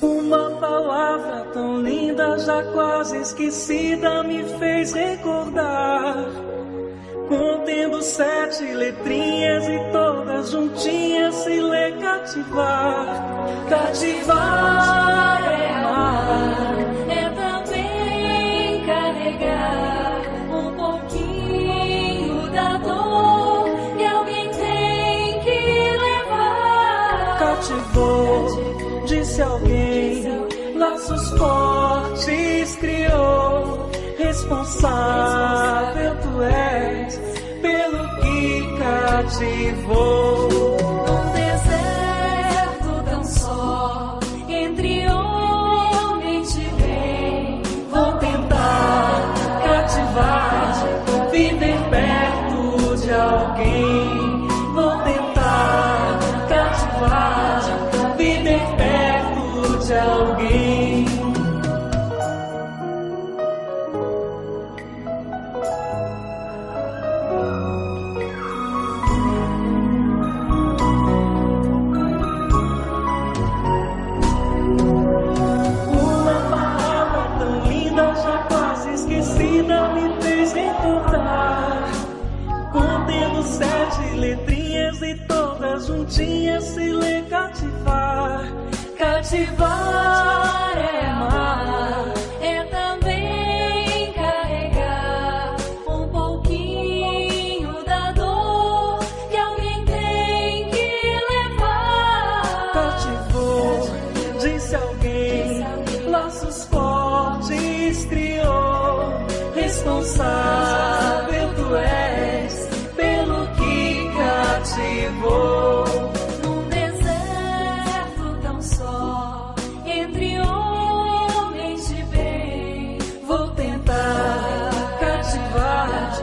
Uma palavra tão linda, já quase esquecida, me fez recordar. Contendo 7 letrinhas e todas juntinhas se lê cativar. Cativar é amar, é também carregar um pouquinho da dor que alguém tem que levar. Cativou, disse alguém, laços fortes criou. Responsável tu és pelo que cativou. Num deserto tão só, entre homens de bem, vou tentar cativar, viver perto de alguém. Vou tentar cativar, viver perto de alguém. Me fez recordar, contendo 7 letrinhas e todas juntinhas se lê cativar. Cativar é amar, é também carregar um pouquinho da dor que alguém tem que levar. Cativou, disse alguém, laços fortes criou. Responsável tu és pelo que cativou. Num deserto tão só, entre homens de bem, vou tentar cativar,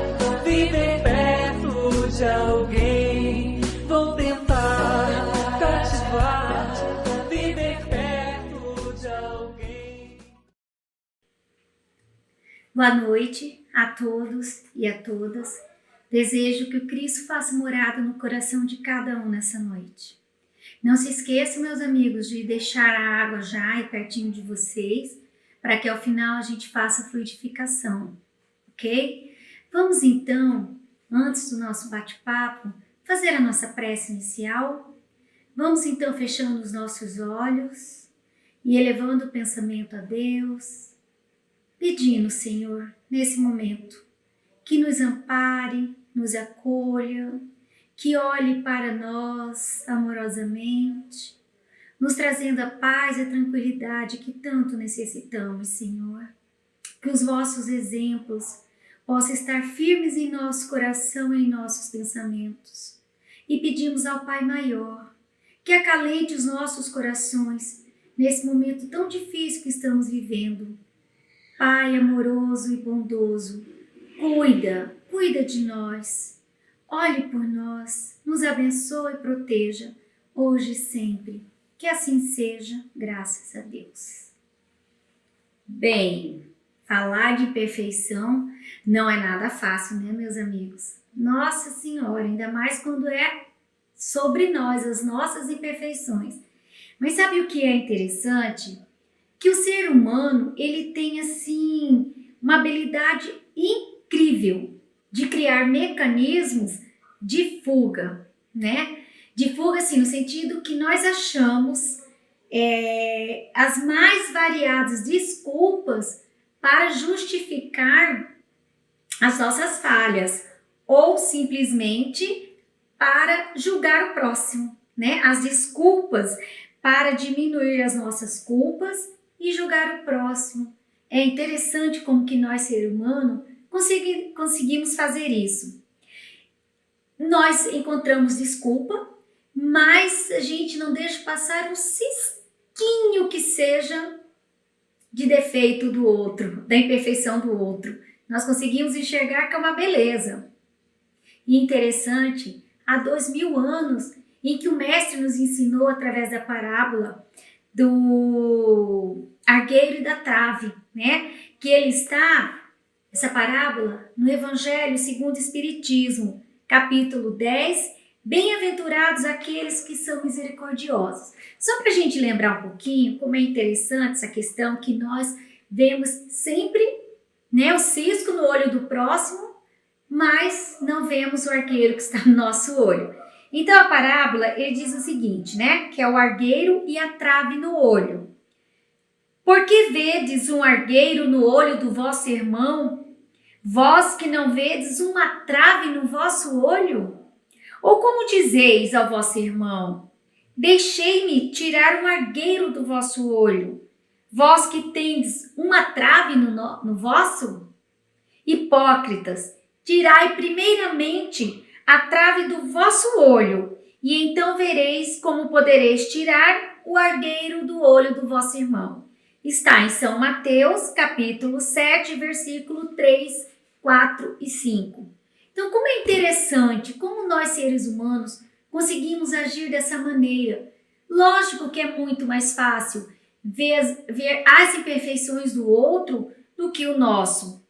viver perto de alguém. Vou tentar cativar, viver perto de alguém. Boa noite a todos e a todas. Desejo que o Cristo faça morada no coração de cada um nessa noite. Não se esqueçam, meus amigos, de deixar a água já aí pertinho de vocês, para que ao final a gente faça a fluidificação, ok? Vamos então, antes do nosso bate-papo, fazer a nossa prece inicial. Vamos então fechando os nossos olhos e elevando o pensamento a Deus, pedindo, Senhor, nesse momento, que nos ampare, nos acolha, que olhe para nós amorosamente, nos trazendo a paz e a tranquilidade que tanto necessitamos, Senhor. Que os vossos exemplos possam estar firmes em nosso coração e em nossos pensamentos. E pedimos ao Pai Maior que acalente os nossos corações nesse momento tão difícil que estamos vivendo. Pai amoroso e bondoso, cuida de nós, olhe por nós, nos abençoe e proteja, hoje e sempre. Que assim seja, graças a Deus. Bem, falar de perfeição não é nada fácil, né, meus amigos? Nossa Senhora, ainda mais quando é sobre nós, as nossas imperfeições. Mas sabe o que é interessante? Que o ser humano, ele tem assim uma habilidade incrível de criar mecanismos de fuga, né? De fuga assim, no sentido que nós achamos as mais variadas desculpas para justificar as nossas falhas ou simplesmente para julgar o próximo, né? As desculpas para diminuir as nossas culpas e julgar o próximo. É interessante como que nós, ser humano, conseguimos fazer isso. Nós encontramos desculpa, mas a gente não deixa passar um cisquinho que seja de defeito do outro, da imperfeição do outro. Nós conseguimos enxergar que é uma beleza. E interessante, há 2000 anos, em que o mestre nos ensinou através da parábola do argueiro e da trave, né? Que ele está, essa parábola, no Evangelho segundo o Espiritismo, capítulo 10, bem-aventurados aqueles que são misericordiosos. Só para a gente lembrar um pouquinho como é interessante essa questão que nós vemos sempre, né, o cisco no olho do próximo, mas não vemos o argueiro que está no nosso olho. Então a parábola, ele diz o seguinte, né, que é o argueiro e a trave no olho. Por que vedes um argueiro no olho do vosso irmão, vós que não vedes uma trave no vosso olho? Ou como dizeis ao vosso irmão, deixei-me tirar um argueiro do vosso olho, vós que tendes uma trave no vosso? Hipócritas, tirai primeiramente a trave do vosso olho, e então vereis como podereis tirar o argueiro do olho do vosso irmão. Está em São Mateus, capítulo 7, versículo 3, 4 e 5. Então, como é interessante, como nós seres humanos conseguimos agir dessa maneira. Lógico que é muito mais fácil ver as imperfeições do outro do que o nosso.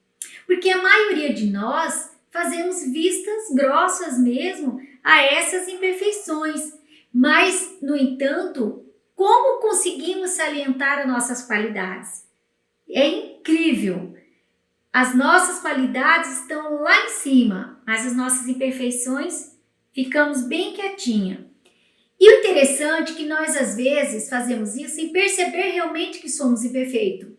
Porque a maioria de nós fazemos vistas grossas mesmo a essas imperfeições. Mas, no entanto, como conseguimos salientar as nossas qualidades? É incrível. As nossas qualidades estão lá em cima, mas as nossas imperfeições ficamos bem quietinha. E o interessante é que nós às vezes fazemos isso sem perceber realmente que somos imperfeitos.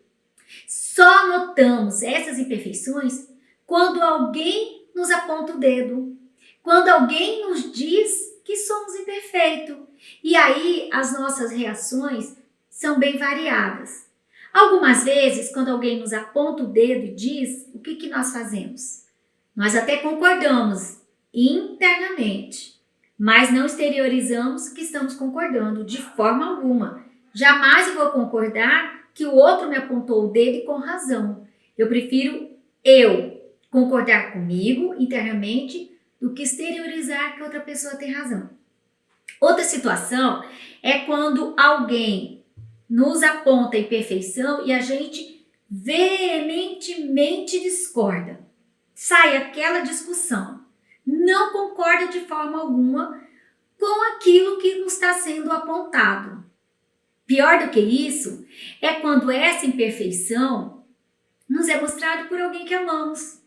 Só notamos essas imperfeições quando alguém nos aponta o dedo, quando alguém nos diz que somos imperfeitos. E aí as nossas reações são bem variadas. Algumas vezes, quando alguém nos aponta o dedo e diz, o que nós fazemos? Nós até concordamos internamente, mas não exteriorizamos que estamos concordando de forma alguma. Jamais eu vou concordar que o outro me apontou o dedo e com razão. Eu prefiro concordar comigo internamente do que exteriorizar que outra pessoa tem razão. Outra situação é quando alguém nos aponta a imperfeição e a gente veementemente discorda. Sai aquela discussão. Não concorda de forma alguma com aquilo que nos está sendo apontado. Pior do que isso é quando essa imperfeição nos é mostrada por alguém que amamos.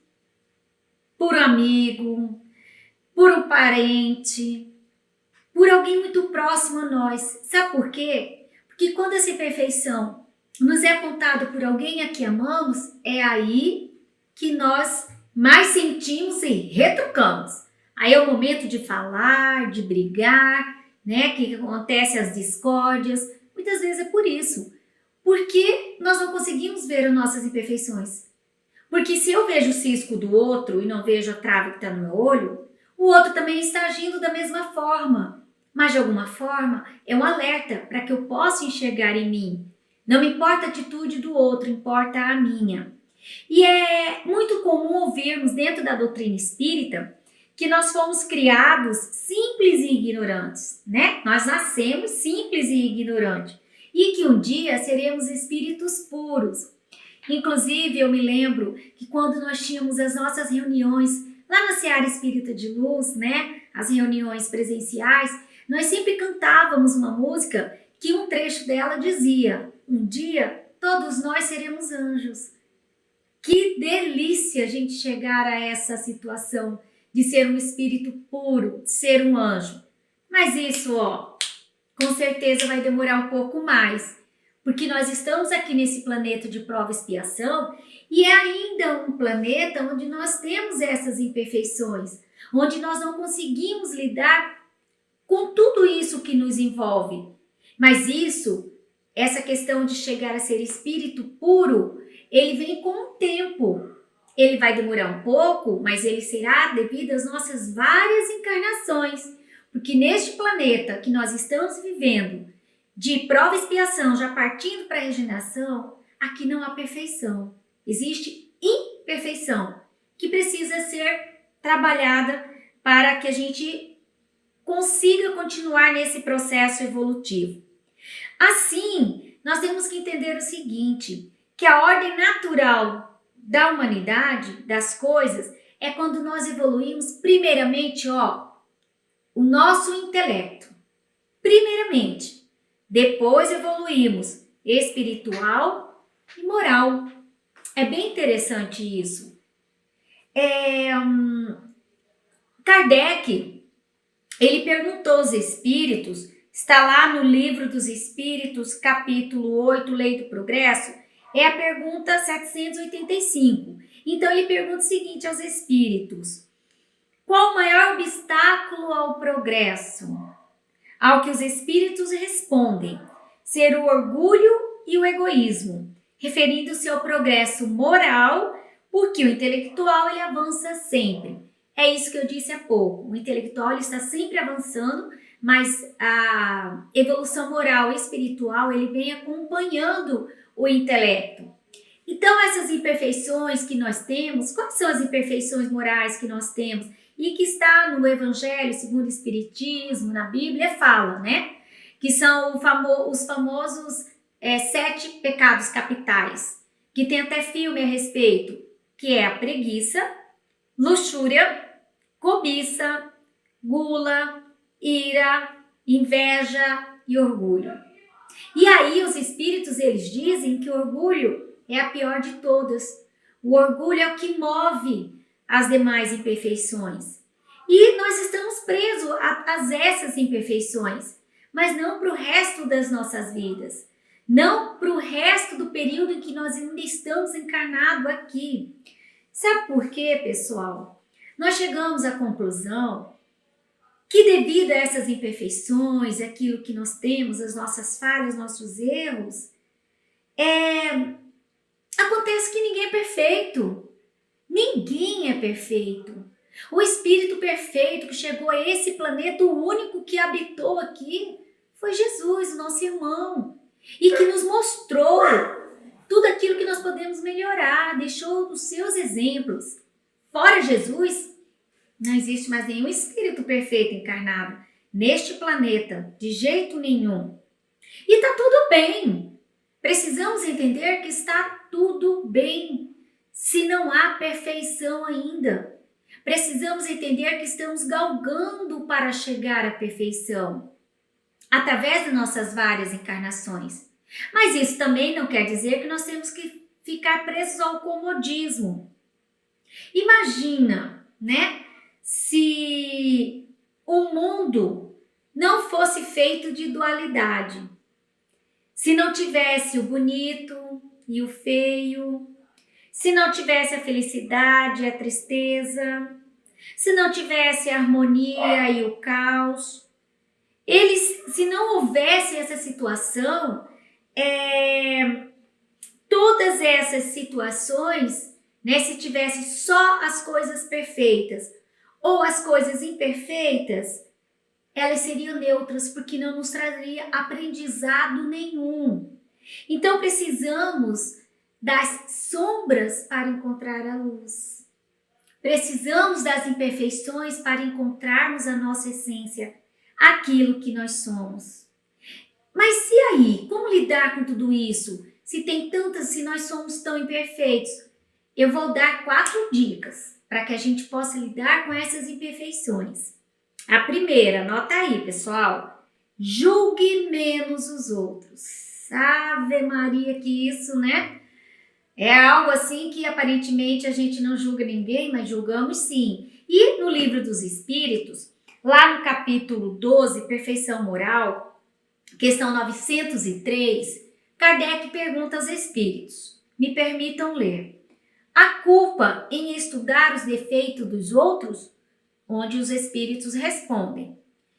Por um amigo, por um parente, por alguém muito próximo a nós. Sabe por quê? Porque quando essa imperfeição nos é apontada por alguém a que amamos, é aí que nós mais sentimos e retrucamos. Aí é o momento de falar, de brigar, né? Que acontece as discórdias. Muitas vezes é por isso. Porque nós não conseguimos ver as nossas imperfeições. Porque se eu vejo o cisco do outro e não vejo a trave que está no meu olho, o outro também está agindo da mesma forma. Mas de alguma forma é um alerta para que eu possa enxergar em mim. Não me importa a atitude do outro, importa a minha. E é muito comum ouvirmos dentro da doutrina espírita que nós fomos criados simples e ignorantes, né? Nós nascemos simples e ignorantes e que um dia seremos espíritos puros. Inclusive, eu me lembro que quando nós tínhamos as nossas reuniões lá na Seara Espírita de Luz, né? As reuniões presenciais, nós sempre cantávamos uma música que um trecho dela dizia: um dia todos nós seremos anjos. Que delícia a gente chegar a essa situação de ser um espírito puro, de ser um anjo. Mas isso, com certeza vai demorar um pouco mais, porque nós estamos aqui nesse planeta de prova e expiação e é ainda um planeta onde nós temos essas imperfeições, onde nós não conseguimos lidar com tudo isso que nos envolve. Mas essa questão de chegar a ser espírito puro, ele vem com o tempo. Ele vai demorar um pouco, mas ele será devido às nossas várias encarnações. Porque neste planeta que nós estamos vivendo, de prova e expiação, já partindo para a regeneração, aqui não há perfeição. Existe imperfeição, que precisa ser trabalhada para que a gente consiga continuar nesse processo evolutivo. Assim temos que entender o seguinte, que a ordem natural da humanidade, das coisas, é quando nós evoluímos primeiramente, o nosso intelecto. Primeiramente. Depois evoluímos espiritual e moral. É bem interessante isso. Kardec, ele perguntou aos espíritos, está lá no Livro dos Espíritos, capítulo 8, Lei do Progresso, é a pergunta 785. Então ele pergunta o seguinte aos espíritos: qual o maior obstáculo ao progresso? Ao que os espíritos respondem: ser o orgulho e o egoísmo, referindo-se ao progresso moral, porque o intelectual ele avança sempre. É isso que eu disse há pouco. O intelectual ele está sempre avançando, mas a evolução moral e espiritual ele vem acompanhando o intelecto. Então, essas imperfeições que nós temos, quais são as imperfeições morais que nós temos? E que está no Evangelho segundo o Espiritismo, na Bíblia, fala, né? Que são os famosos 7 pecados capitais, que tem até filme a respeito, que é a preguiça, luxúria, cobiça, gula, ira, inveja e orgulho. E aí os espíritos eles dizem que o orgulho é a pior de todas. O orgulho é o que move as demais imperfeições. E nós estamos presos a essas imperfeições, mas não para o resto das nossas vidas. Não para o resto do período em que nós ainda estamos encarnados aqui. Sabe por quê, pessoal? Nós chegamos à conclusão que devido a essas imperfeições, aquilo que nós temos, as nossas falhas, nossos erros, acontece que ninguém é perfeito. Ninguém é perfeito. O Espírito perfeito que chegou a esse planeta, o único que habitou aqui, foi Jesus, nosso irmão. E que nos mostrou tudo aquilo que nós podemos melhorar, deixou os seus exemplos. Fora Jesus, não existe mais nenhum espírito perfeito encarnado neste planeta, de jeito nenhum. E está tudo bem. Precisamos entender que está tudo bem, se não há perfeição ainda. Precisamos entender que estamos galgando para chegar à perfeição, através das nossas várias encarnações. Mas isso também não quer dizer que nós temos que ficar presos ao comodismo. Imagina, né? Se o mundo não fosse feito de dualidade, se não tivesse o bonito e o feio, se não tivesse a felicidade e a tristeza, se não tivesse a harmonia e o caos, se não houvesse essa situação, todas essas situações, né, se tivesse só as coisas perfeitas ou as coisas imperfeitas, elas seriam neutras, porque não nos traria aprendizado nenhum. Então precisamos das sombras para encontrar a luz. Precisamos das imperfeições para encontrarmos a nossa essência, aquilo que nós somos. Mas e aí? Como lidar com tudo isso? Se nós somos tão imperfeitos? Eu vou dar 4 dicas para que a gente possa lidar com essas imperfeições. A primeira, anota aí, pessoal. Julgue menos os outros. Ave Maria, que isso, né? É algo assim que aparentemente a gente não julga ninguém, mas julgamos sim. E no Livro dos Espíritos, lá no capítulo 12, Perfeição Moral, questão 903, Kardec pergunta aos espíritos, me permitam ler: há culpa em estudar os defeitos dos outros? Onde os espíritos respondem: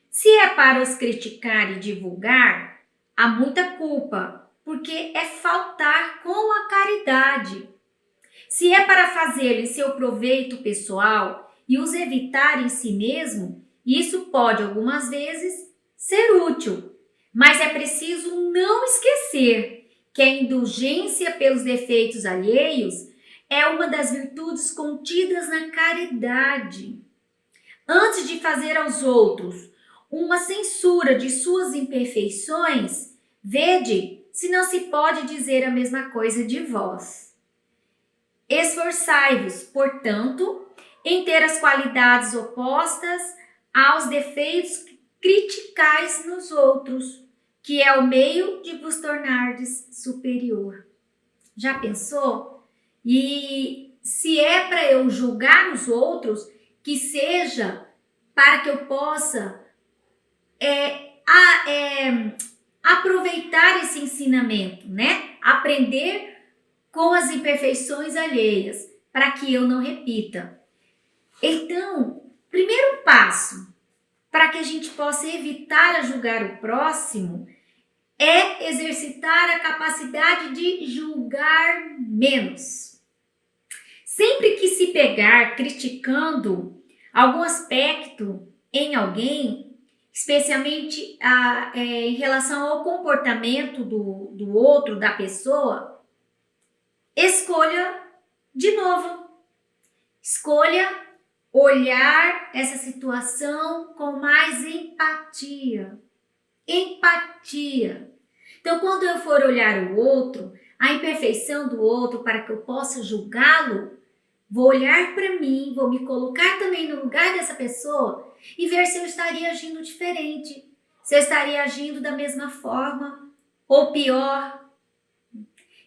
se é para os criticar e divulgar, há muita culpa, porque é faltar com a caridade. Se é para fazê-lo em seu proveito pessoal e os evitar em si mesmo, isso pode algumas vezes ser útil, mas é preciso não esquecer que a indulgência pelos defeitos alheios é uma das virtudes contidas na caridade. Antes de fazer aos outros uma censura de suas imperfeições, vede se não se pode dizer a mesma coisa de vós. Esforçai-vos, portanto, em ter as qualidades opostas aos defeitos que criticais nos outros, que é o meio de vos tornardes superior. Já pensou? E se é para eu julgar os outros, que seja para que eu possa aproveitar esse ensinamento, né? Aprender com as imperfeições alheias, para que eu não repita. Então, primeiro passo para que a gente possa evitar a julgar o próximo é exercitar a capacidade de julgar menos. Sempre que se pegar criticando algum aspecto em alguém, especialmente em relação ao comportamento do outro, da pessoa, escolha de novo. Escolha olhar essa situação com mais empatia. Empatia. Então, quando eu for olhar o outro, a imperfeição do outro, para que eu possa julgá-lo, vou olhar para mim, vou me colocar também no lugar dessa pessoa e ver se eu estaria agindo diferente, se eu estaria agindo da mesma forma ou pior.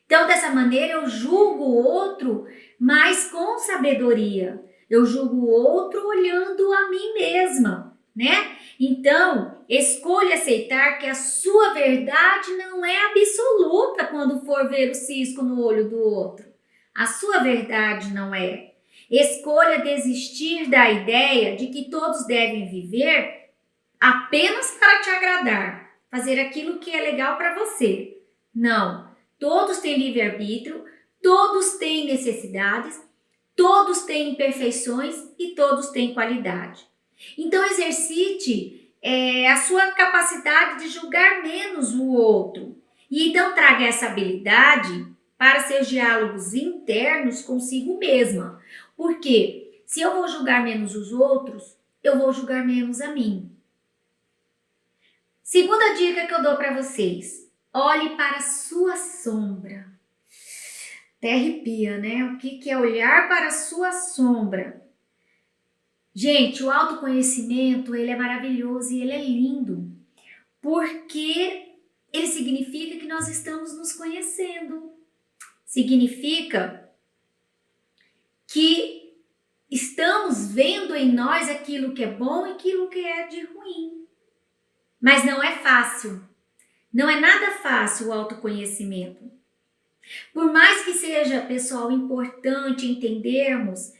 Então, dessa maneira, eu julgo o outro, mas com sabedoria. Eu julgo o outro olhando a mim mesma, né? Então, escolha aceitar que a sua verdade não é absoluta quando for ver o cisco no olho do outro. A sua verdade não é. Escolha desistir da ideia de que todos devem viver apenas para te agradar, fazer aquilo que é legal para você. Não, todos têm livre-arbítrio, todos têm necessidades, todos têm imperfeições e todos têm qualidade. Então exercite a sua capacidade de julgar menos o outro. E então traga essa habilidade para seus diálogos internos consigo mesma. Porque se eu vou julgar menos os outros, eu vou julgar menos a mim. Segunda dica que eu dou para vocês. Olhe para a sua sombra. Até arrepia, né? O que é olhar para a sua sombra? Gente, o autoconhecimento, ele é maravilhoso e ele é lindo, porque ele significa que nós estamos nos conhecendo. Significa que estamos vendo em nós aquilo que é bom e aquilo que é de ruim. Mas não é fácil. Não é nada fácil o autoconhecimento. Por mais que seja, pessoal, importante entendermos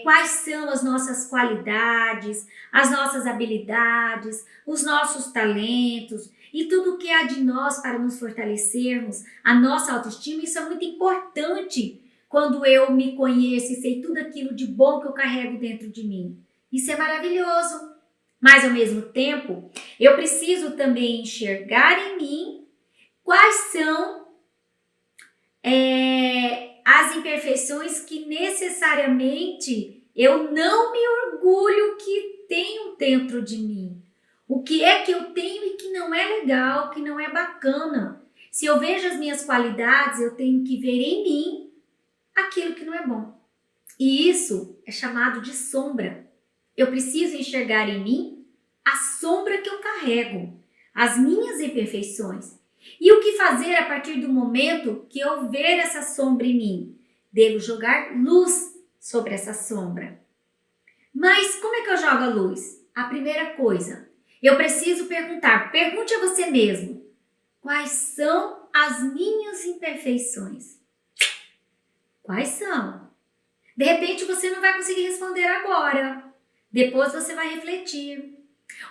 quais são as nossas qualidades, as nossas habilidades, os nossos talentos e tudo que há de nós para nos fortalecermos, a nossa autoestima, isso é muito importante quando eu me conheço e sei tudo aquilo de bom que eu carrego dentro de mim. Isso é maravilhoso. Mas, ao mesmo tempo, eu preciso também enxergar em mim quais são as imperfeições que necessariamente eu não me orgulho que tenho dentro de mim. O que é que eu tenho e que não é legal, que não é bacana. Se eu vejo as minhas qualidades, eu tenho que ver em mim aquilo que não é bom. E isso é chamado de sombra. Eu preciso enxergar em mim a sombra que eu carrego, as minhas imperfeições. E o que fazer a partir do momento que eu ver essa sombra em mim? Devo jogar luz sobre essa sombra. Mas como é que eu jogo a luz? A primeira coisa, eu preciso pergunte a você mesmo, quais são as minhas imperfeições? Quais são? De repente você não vai conseguir responder agora, depois você vai refletir.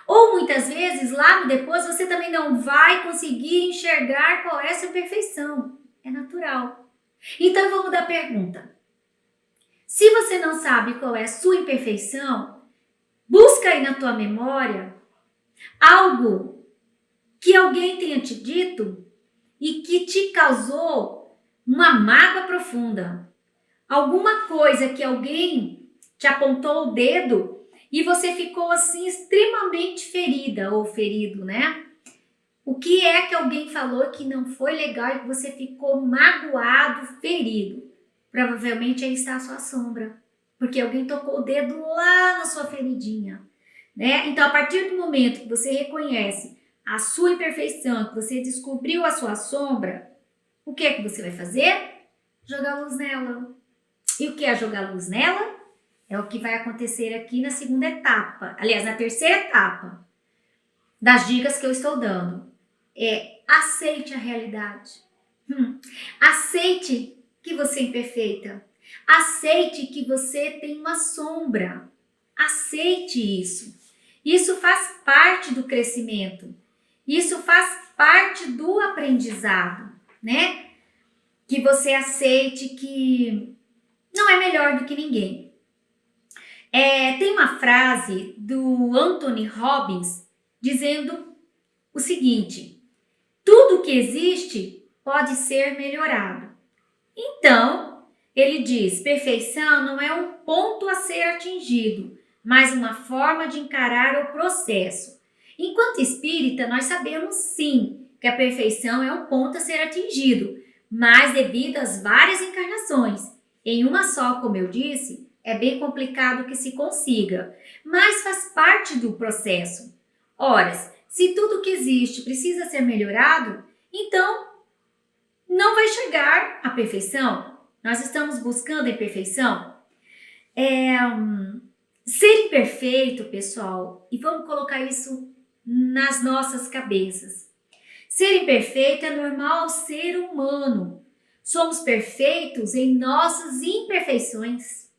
Ou muitas vezes, lá no depois, você também não vai conseguir enxergar qual é a sua perfeição. É natural. Então, vamos dar a pergunta. Se você não sabe qual é a sua imperfeição, busca aí na tua memória algo que alguém tenha te dito e que te causou uma mágoa profunda. Alguma coisa que alguém te apontou o dedo e você ficou assim extremamente ferida ou ferido, né? O que é que alguém falou que não foi legal e que você ficou magoado, ferido? Provavelmente aí está a sua sombra, porque alguém tocou o dedo lá na sua feridinha, né? Então, a partir do momento que você reconhece a sua imperfeição, que você descobriu a sua sombra, o que é que você vai fazer? Jogar luz nela. E o que é jogar luz nela? É o que vai acontecer aqui na segunda etapa, aliás, na terceira etapa das dicas que eu estou dando. Aceite a realidade. Aceite que você é imperfeita. Aceite que você tem uma sombra. Aceite isso. Isso faz parte do crescimento. Isso faz parte do aprendizado, né? Que você aceite que não é melhor do que ninguém. Tem uma frase do Anthony Robbins dizendo o seguinte: tudo que existe pode ser melhorado. Então, ele diz, perfeição não é um ponto a ser atingido, mas uma forma de encarar o processo. Enquanto espírita, nós sabemos sim que a perfeição é um ponto a ser atingido, mas devido às várias encarnações, em uma só, como eu disse, é bem complicado que se consiga, mas faz parte do processo. Ora, se tudo que existe precisa ser melhorado, então não vai chegar à perfeição. Nós estamos buscando a imperfeição. Ser imperfeito, pessoal, e vamos colocar isso nas nossas cabeças. Ser imperfeito é normal ao ser humano. Somos perfeitos em nossas imperfeições.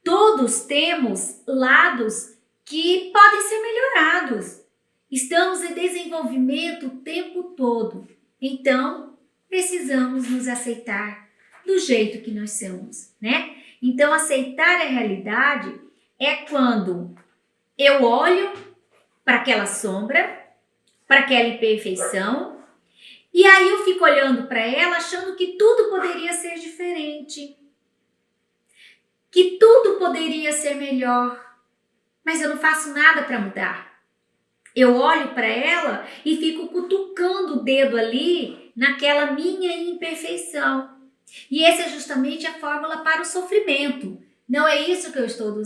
Todos temos lados que podem ser melhorados. Estamos em desenvolvimento o tempo todo. Então, precisamos nos aceitar do jeito que nós somos, né? Então, aceitar a realidade é quando eu olho para aquela sombra, para aquela imperfeição, e aí eu fico olhando para ela achando que tudo poderia ser diferente, que tudo poderia ser melhor, mas eu não faço nada para mudar. Eu olho para ela e fico cutucando o dedo ali naquela minha imperfeição. E essa é justamente a fórmula para o sofrimento. Não é isso que eu estou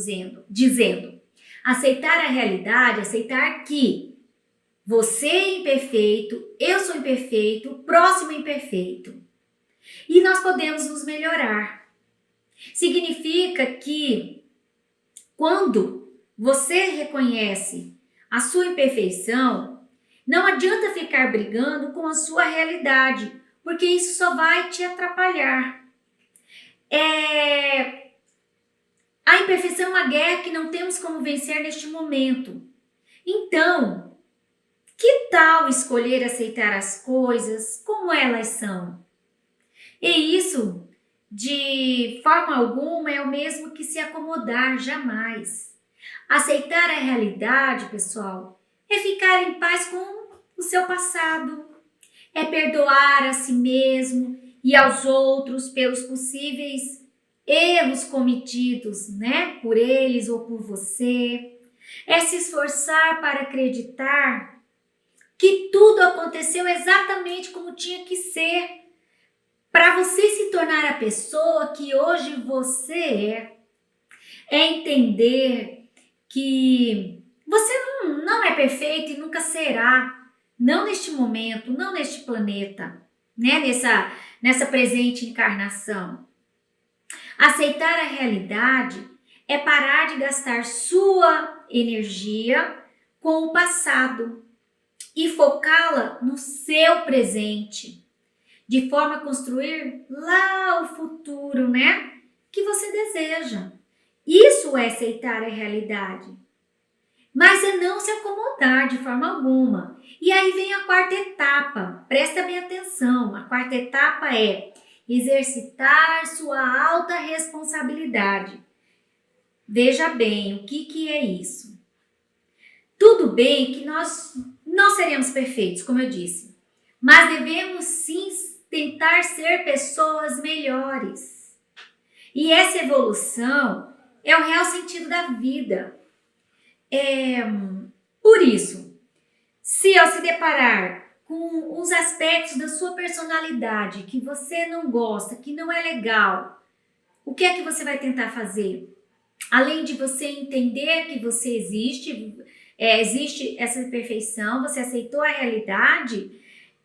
dizendo. Aceitar a realidade, aceitar que você é imperfeito, eu sou imperfeito, o próximo é imperfeito. E nós podemos nos melhorar. Significa que quando você reconhece a sua imperfeição, não adianta ficar brigando com a sua realidade, porque isso só vai te atrapalhar. A imperfeição é uma guerra que não temos como vencer neste momento. Então, que tal escolher aceitar as coisas como elas são? E isso, de forma alguma, é o mesmo que se acomodar, jamais. Aceitar a realidade, pessoal, é ficar em paz com o seu passado, é perdoar a si mesmo e aos outros pelos possíveis erros cometidos, né, por eles ou por você, é se esforçar para acreditar que tudo aconteceu exatamente como tinha que ser, para você se tornar a pessoa que hoje você é entender que você não é perfeito e nunca será, não neste momento, não neste planeta, né? Nessa presente encarnação. Aceitar a realidade é parar de gastar sua energia com o passado e focá-la no seu presente, de forma a construir lá o futuro, né? Que você deseja. Isso é aceitar a realidade. Mas é não se acomodar de forma alguma. E aí vem a quarta etapa. Presta bem atenção. A quarta etapa é exercitar sua alta responsabilidade. Veja bem, o que é isso? Tudo bem que nós não seremos perfeitos, como eu disse. Mas devemos sim tentar ser pessoas melhores. E essa evolução é o real sentido da vida. Por isso, Se ao se deparar com os aspectos da sua personalidade que você não gosta, que não é legal, o que é que você vai tentar fazer? Além de você entender que você existe essa imperfeição, você aceitou a realidade,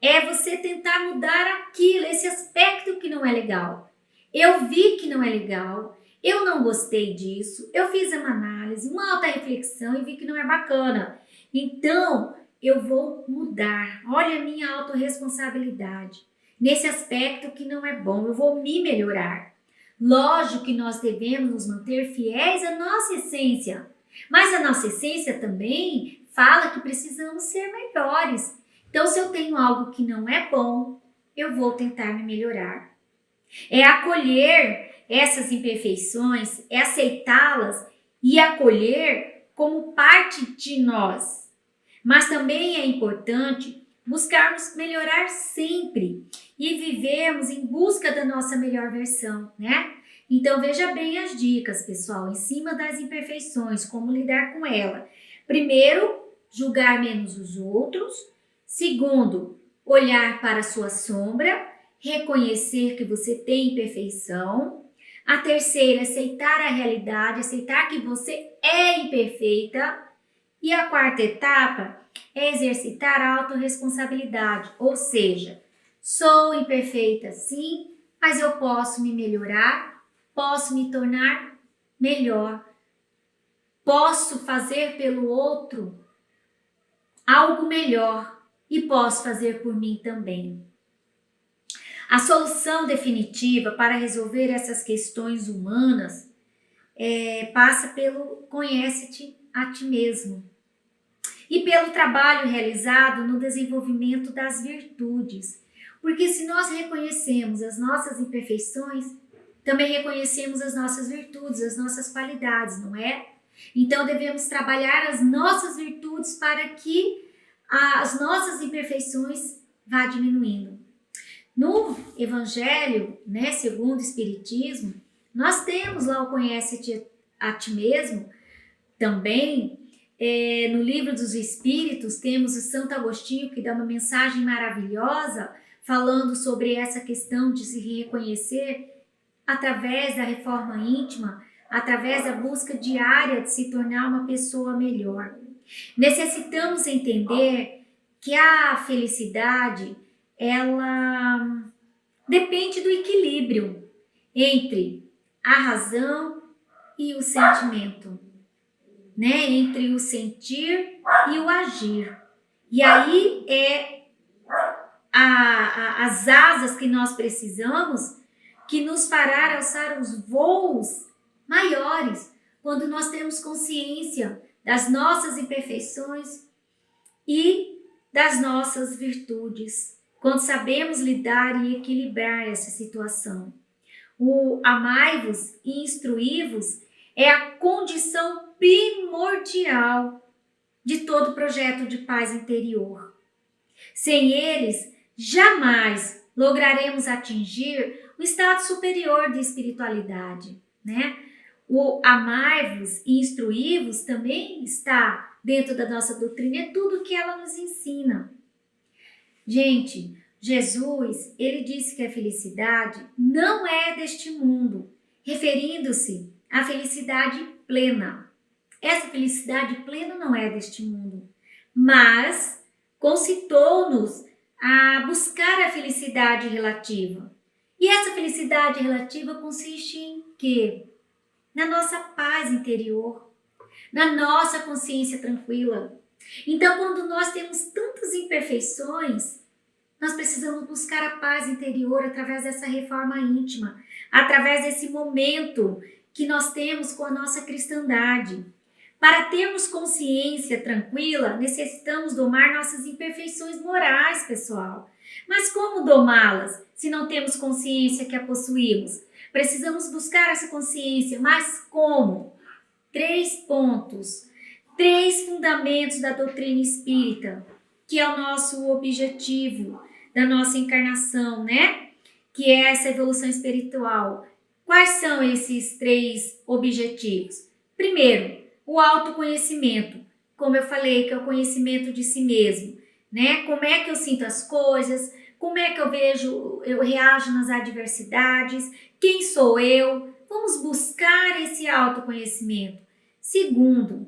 é você tentar mudar aquilo, esse aspecto que não é legal. Eu vi que não é legal, eu não gostei disso, eu fiz uma análise, uma autorreflexão e vi que não é bacana. Então, eu vou mudar. Olha a minha autorresponsabilidade. Nesse aspecto que não é bom, eu vou me melhorar. Lógico que nós devemos nos manter fiéis à nossa essência, mas a nossa essência também fala que precisamos ser melhores. Então, se eu tenho algo que não é bom, eu vou tentar me melhorar. É acolher essas imperfeições, é aceitá-las e acolher como parte de nós. Mas também é importante buscarmos melhorar sempre e vivermos em busca da nossa melhor versão, né? Então veja bem as dicas, pessoal, em cima das imperfeições, como lidar com ela. Primeiro, julgar menos os outros. Segundo, olhar para a sua sombra, reconhecer que você tem imperfeição. A terceira, aceitar a realidade, aceitar que você é imperfeita. E a quarta etapa é exercitar a autorresponsabilidade, ou seja, sou imperfeita sim, mas eu posso me melhorar, posso me tornar melhor, posso fazer pelo outro algo melhor e posso fazer por mim também. A solução definitiva para resolver essas questões humanas passa pelo conhece-te a ti mesmo e pelo trabalho realizado no desenvolvimento das virtudes. Porque se nós reconhecemos as nossas imperfeições, também reconhecemos as nossas virtudes, as nossas qualidades, não é? Então devemos trabalhar as nossas virtudes para que as nossas imperfeições vá diminuindo. No Evangelho, né, segundo o Espiritismo, nós temos lá o conhece-te a ti mesmo. Também no Livro dos Espíritos temos o Santo Agostinho, que dá uma mensagem maravilhosa falando sobre essa questão de se reconhecer através da reforma íntima, através da busca diária de se tornar uma pessoa melhor. Necessitamos entender que a felicidade, ela depende do equilíbrio entre a razão e o sentimento, né? Entre o sentir e o agir. E aí as asas que nós precisamos, que nos fará alçar os voos maiores, quando nós temos consciência das nossas imperfeições e das nossas virtudes, quando sabemos lidar e equilibrar essa situação. O amai-vos e instruí-vos é a condição primordial de todo projeto de paz interior. Sem eles, jamais lograremos atingir o estado superior de espiritualidade, né? O amai-vos e instruí-vos também está dentro da nossa doutrina, é tudo que ela nos ensina. Gente, Jesus, ele disse que a felicidade não é deste mundo, referindo-se à felicidade plena. Essa felicidade plena não é deste mundo, mas concitou-nos a buscar a felicidade relativa. E essa felicidade relativa consiste em quê? Na nossa paz interior, na nossa consciência tranquila. Então, quando nós temos tantas imperfeições, nós precisamos buscar a paz interior através dessa reforma íntima, através desse momento que nós temos com a nossa cristandade. Para termos consciência tranquila, necessitamos domar nossas imperfeições morais, pessoal. Mas como domá-las se não temos consciência que a possuímos? Precisamos buscar essa consciência, mas como? 3 pontos, 3 fundamentos da doutrina espírita, que é o nosso objetivo da nossa encarnação, né? Que é essa evolução espiritual. Quais são esses 3 objetivos? Primeiro, o autoconhecimento, como eu falei, que é o conhecimento de si mesmo. né? Como é que eu sinto as coisas, como é que eu reajo nas adversidades, quem sou eu? Vamos buscar esse autoconhecimento. Segundo,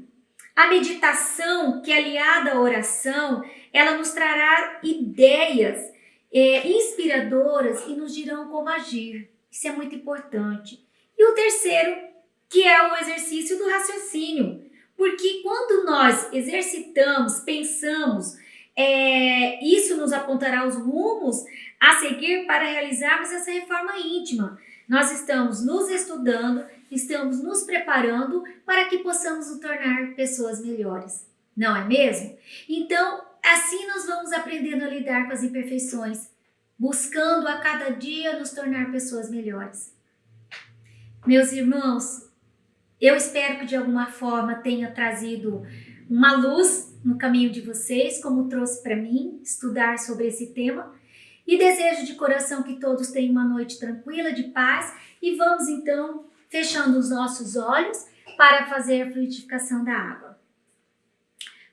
a meditação, que é aliada à oração, ela nos trará ideias inspiradoras e nos dirão como agir. Isso é muito importante. E o terceiro, que é o exercício do raciocínio. Porque quando nós exercitamos, pensamos, isso nos apontará os rumos a seguir para realizarmos essa reforma íntima. Nós estamos nos estudando, estamos nos preparando para que possamos nos tornar pessoas melhores. Não é mesmo? Então, assim nós vamos aprendendo a lidar com as imperfeições, buscando a cada dia nos tornar pessoas melhores. Meus irmãos, eu espero que de alguma forma tenha trazido uma luz no caminho de vocês, como trouxe para mim estudar sobre esse tema. E desejo de coração que todos tenham uma noite tranquila, de paz. E vamos então fechando os nossos olhos para fazer a fluidificação da água.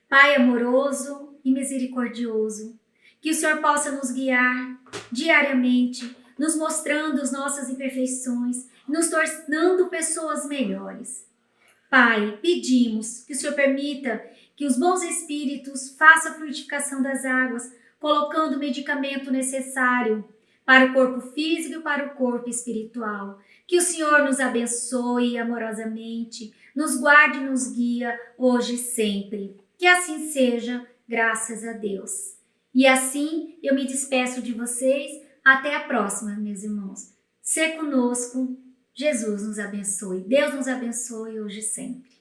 Pai amoroso e misericordioso, que o Senhor possa nos guiar diariamente, nos mostrando as nossas imperfeições, nos tornando pessoas melhores. Pai, pedimos que o Senhor permita que os bons espíritos façam a fluidificação das águas, colocando o medicamento necessário para o corpo físico e para o corpo espiritual. Que o Senhor nos abençoe amorosamente, nos guarde e nos guia hoje e sempre. Que assim seja, graças a Deus. E assim eu me despeço de vocês. Até a próxima, meus irmãos. Ser conosco. Jesus nos abençoe. Deus nos abençoe hoje e sempre.